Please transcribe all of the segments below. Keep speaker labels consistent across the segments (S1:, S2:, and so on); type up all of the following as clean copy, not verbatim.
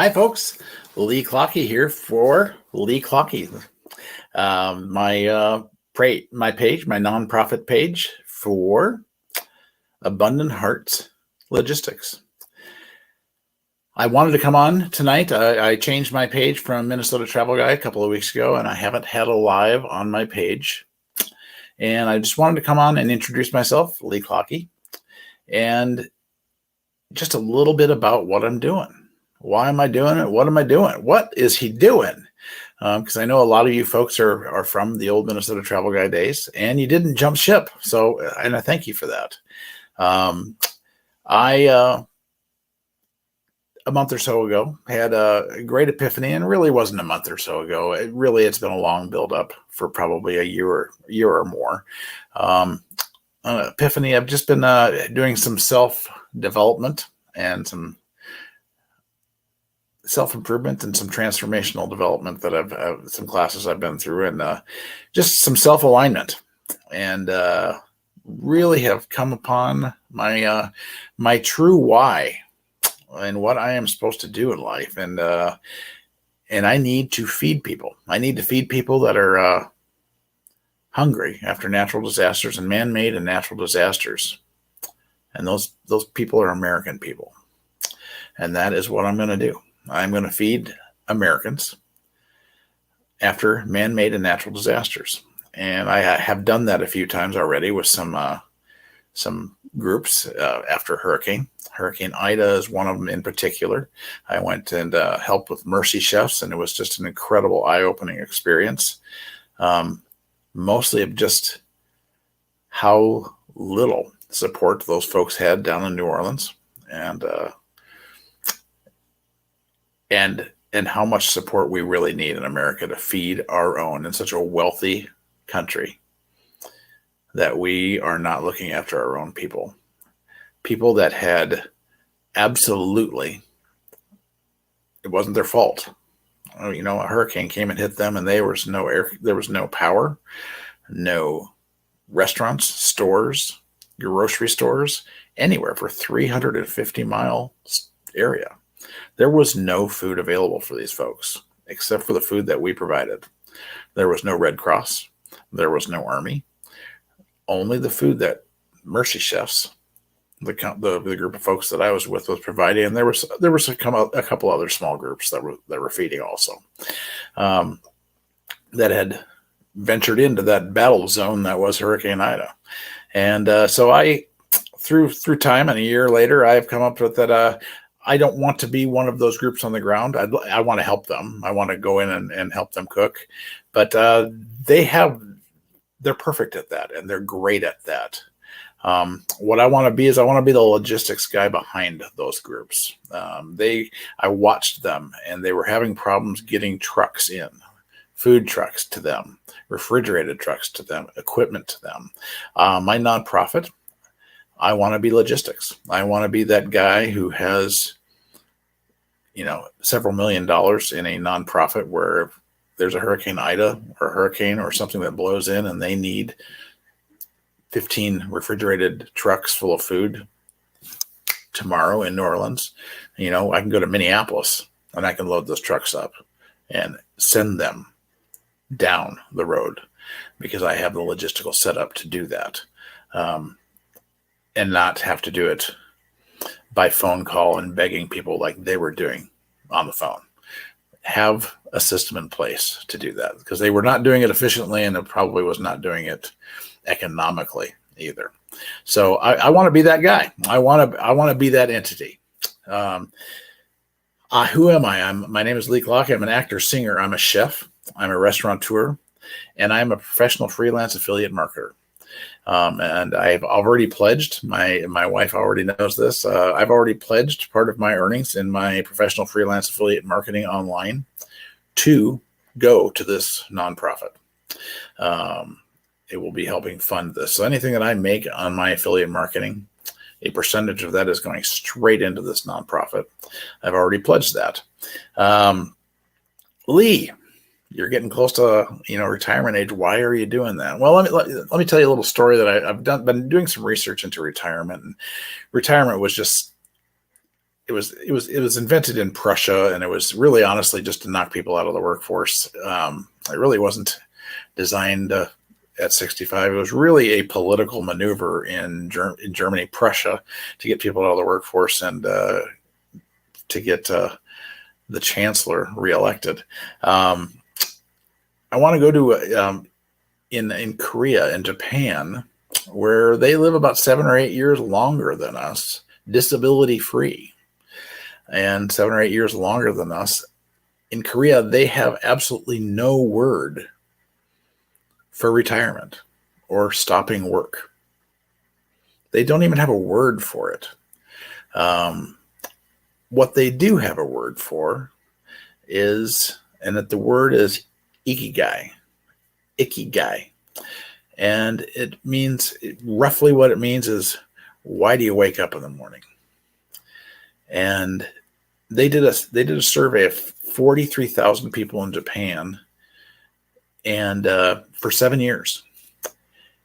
S1: Hi, folks. Lee Clockey here for Lee Clockey. My page, my nonprofit page for Abundant Hearts Logistics. I wanted to come on tonight. I changed my page from Minnesota Travel Guy a couple of weeks ago, and I haven't had a live on my page. And I just wanted to come on and introduce myself, Lee Clockey, and just a little bit about what I'm doing. Why am I doing it? What am I doing? What is he doing? Because I know a lot of you folks are from the old Minnesota Travel Guy days, and you didn't jump ship. So, and I thank you for that. A month or so ago had a great epiphany, and really wasn't a month or so ago. It's been a long build-up for probably a year or more. Epiphany. I've just been doing some self-development and some self-improvement and some transformational development that I've some classes I've been through, and just some self-alignment, and really have come upon my my true why and what I am supposed to do in life. And I need to feed people. I need to feed people that are hungry after natural disasters and man-made and natural disasters. And those people are American people. And that is what I'm going to do. I'm going to feed Americans after man-made and natural disasters. And I have done that a few times already with some groups after Hurricane Ida is one of them in particular. I went and helped with Mercy Chefs, and it was just an incredible eye-opening experience. Mostly of just how little support those folks had down in New Orleans, and how much support we really need in America to feed our own in such a wealthy country, that we are not looking after our own people that had absolutely, it wasn't their fault. A hurricane came and hit them, and there was no air, there was no power, no restaurants, stores, grocery stores, anywhere for 350-mile area. There was no food available for these folks except for the food that we provided. There was no Red Cross. There was no Army. Only the food that Mercy Chefs, the group of folks that I was with, was providing. And there was a couple other small groups that were feeding also, that had ventured into that battle zone that was Hurricane Ida. And so I, through time and a year later, I've come up with that. I don't want to be one of those groups on the ground. I want to help them. I want to go in and help them cook, but they're perfect at that, and they're great at that. What I want to be is I want to be the logistics guy behind those groups. I watched them, and they were having problems getting trucks in, food trucks to them, refrigerated trucks to them, equipment to them. My nonprofit, I want to be logistics. I want to be that guy who has, several $1 million in a nonprofit where if there's a Hurricane Ida or a hurricane or something that blows in and they need 15 refrigerated trucks full of food tomorrow in New Orleans, I can go to Minneapolis and I can load those trucks up and send them down the road because I have the logistical setup to do that. And not have to do it by phone call and begging people like they were doing on the phone. Have a system in place to do that, because they were not doing it efficiently, and it probably was not doing it economically either. So I want to be that guy. I want to be that entity. Who am I? My name is Lee Clockey. I'm an actor, singer. I'm a chef. I'm a restaurateur, and I'm a professional freelance affiliate marketer. And I've already pledged, my wife already knows this. I've already pledged part of my earnings in my professional freelance affiliate marketing online to go to this nonprofit. It will be helping fund this. So anything that I make on my affiliate marketing, a percentage of that is going straight into this nonprofit. I've already pledged that. Lee, you're getting close to retirement age. Why are you doing that? Well, let me tell you a little story that I've been doing some research into retirement, and retirement was just it was invented in Prussia, and it was really honestly just to knock people out of the workforce. It really wasn't designed at 65. It was really a political maneuver in Germany, Prussia, to get people out of the workforce and to get the chancellor reelected. I want to go to in Korea and Japan, where they live about 7 or 8 years longer than us, disability free, and 7 or 8 years longer than us. In Korea, they have absolutely no word for retirement or stopping work. They don't even have a word for it. What they do have a word for is, and that the word is ikigai. Ikigai. And it means, roughly what it means is, why do you wake up in the morning? And they did a survey of 43,000 people in Japan, and for 7 years.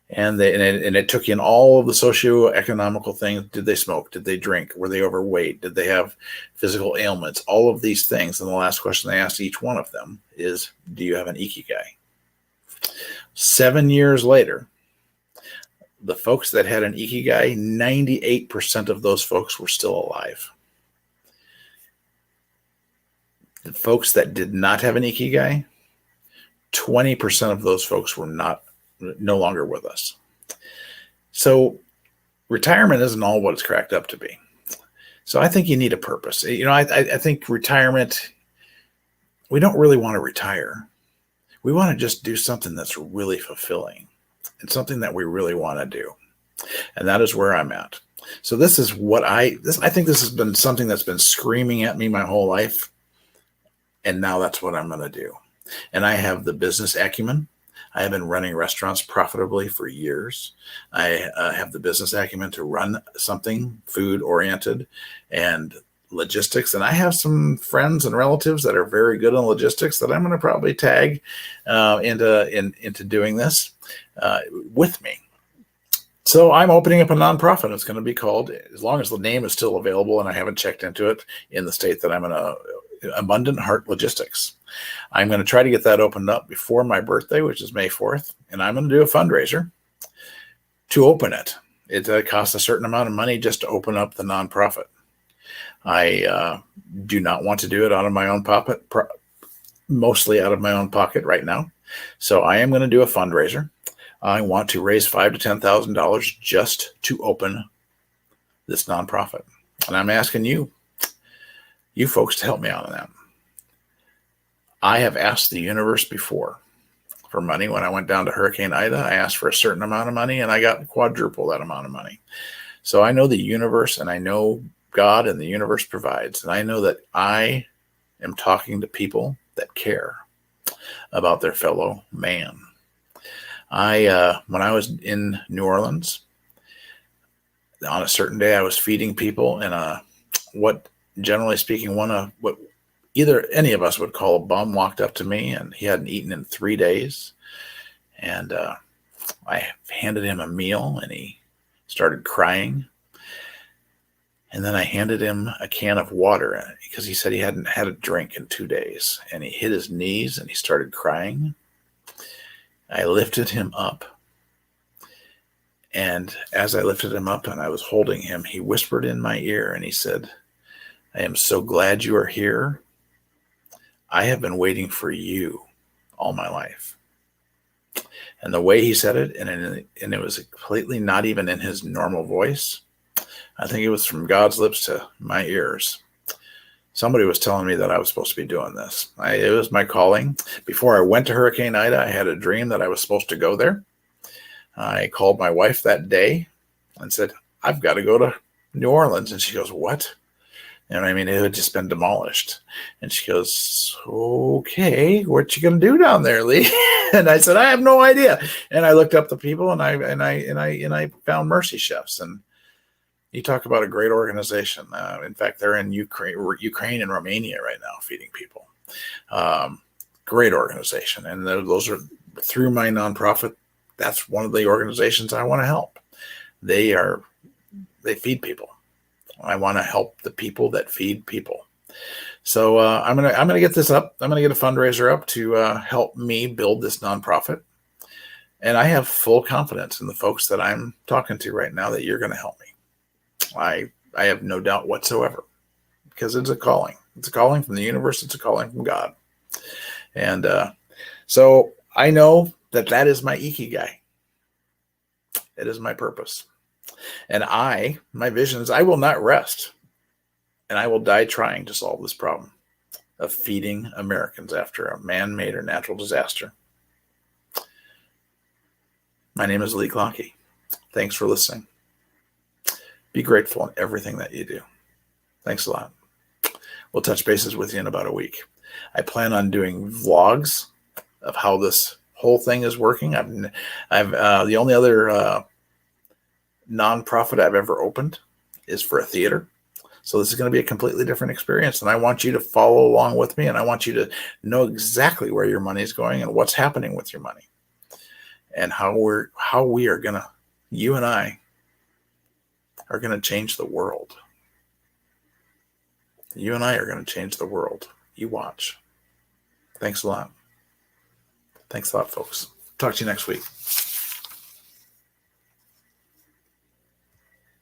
S1: And it took in all of the socio-economical things. Did they smoke? Did they drink? Were they overweight? Did they have physical ailments? All of these things. And the last question they asked each one of them is, do you have an ikigai? 7 years later, the folks that had an ikigai, 98% of those folks were still alive. The folks that did not have an ikigai, 20% of those folks were no longer with us. So retirement isn't all what it's cracked up to be. So I think you need a purpose. I think retirement, we don't really want to retire. We want to just do something that's really fulfilling and something that we really want to do. And that is where I'm at. So this is what I think this has been something that's been screaming at me my whole life. And now that's what I'm going to do. And I have the business acumen. I have been running restaurants profitably for years. I have the business acumen to run something food-oriented and logistics. And I have some friends and relatives that are very good on logistics that I'm going to probably tag into doing this with me. So I'm opening up a nonprofit. It's going to be called, as long as the name is still available and I haven't checked into it in the state that I'm in, Abundant Heart Logistics. I'm going to try to get that opened up before my birthday, which is May 4th. And I'm going to do a fundraiser to open it. It costs a certain amount of money just to open up the nonprofit. I do not want to do it out of my own pocket, mostly out of my own pocket right now. So I am going to do a fundraiser. I want to raise $5,000 to $10,000 just to open this nonprofit. And I'm asking you folks to help me out on that. I have asked the universe before for money. When I went down to Hurricane Ida, I asked for a certain amount of money and I got quadruple that amount of money. So I know the universe, and I know God, and the universe provides. And I know that I am talking to people that care about their fellow man. When I was in New Orleans, on a certain day, I was feeding people in what generally speaking, what either any of us would call a bum walked up to me, and he hadn't eaten in 3 days. And I handed him a meal, and he started crying. And then I handed him a can of water because he said he hadn't had a drink in 2 days. And he hit his knees and he started crying. I lifted him up. And as I lifted him up and I was holding him, he whispered in my ear and he said, "I am so glad you are here. I have been waiting for you all my life." And the way he said it, and it was completely not even in his normal voice. I think it was from God's lips to my ears. Somebody was telling me that I was supposed to be doing this. It was my calling. Before I went to Hurricane Ida, I had a dream that I was supposed to go there. I called my wife that day and said, "I've got to go to New Orleans." And she goes, "What?" And I mean, it had just been demolished. And she goes, "Okay, what you gonna do down there, Lee?" And I said, "I have no idea." And I looked up the people, and I found Mercy Chefs. And you talk about a great organization. In fact, they're in Ukraine and Romania right now, feeding people. Great organization, and those are through my nonprofit. That's one of the organizations I want to help. They feed people I want to help the people that feed people. So I'm gonna get this up. I'm gonna get a fundraiser up to help me build this nonprofit. And I have full confidence in the folks that I'm talking to right now that you're going to help me. I have no doubt whatsoever, because it's a calling. It's a calling from the universe. It's a calling from God. And so I know that that is my ikigai. It is my purpose. And my vision is I will not rest. And I will die trying to solve this problem of feeding Americans after a man-made or natural disaster. My name is Lee Clonkey. Thanks for listening. Be grateful in everything that you do. Thanks a lot. We'll touch bases with you in about a week. I plan on doing vlogs of how this whole thing is working. I've the only other nonprofit I've ever opened is for a theater. So this is going to be a completely different experience. And I want you to follow along with me. And I want you to know exactly where your money is going and what's happening with your money. And how we are going to, you and I are going to change the world. You and I are going to change the world. You watch. Thanks a lot. Thanks a lot, folks. Talk to you next week.